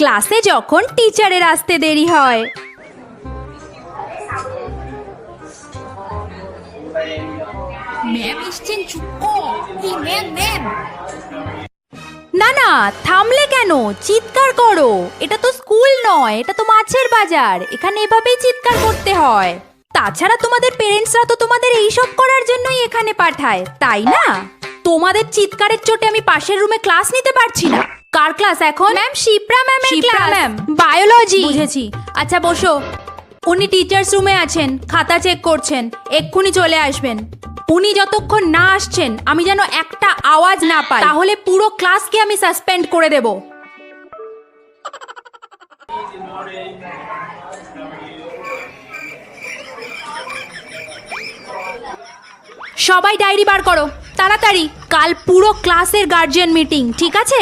ক্লাসে যখন টিচারের আসতে দেরি হয়। ম্যাম এসছেন, চুপ কর। এই ম্যাম ম্যাম। না না, থামলে কেন? চিৎকার করো। এটা তো স্কুল নয়, এটা তো মাছের বাজার। এখানে এভাবেই চিৎকার করতে হয়। তাছাড়া তোমাদের পেরেন্টসরা তো তোমাদের এইসব করার জন্যই এখানে পাঠায়, তাই না? তোমাদের চিৎকারের চোটে আমি পাশের রুমে ক্লাস নিতে পারছি না। কার ক্লাস এখন? ম্যাম শিপ্রা ম্যামের ক্লাস। Ma'am biology. বুঝেছি, আচ্ছা বসো। উনি টিচার্স রুমে আছেন, খাতা চেক করছেন, এক্ষুনি চলে আসবেন। উনি যতক্ষণ না আসছেন আমি যেন একটা আওয়াজ না পাই, তাহলে পুরো ক্লাসকে আমি সাসপেন্ড করে দেব। সবাই ডায়েরি বার করো তাড়াতাড়ি। কাল পুরো ক্লাসের গার্জিয়ান মিটিং, ঠিক আছে?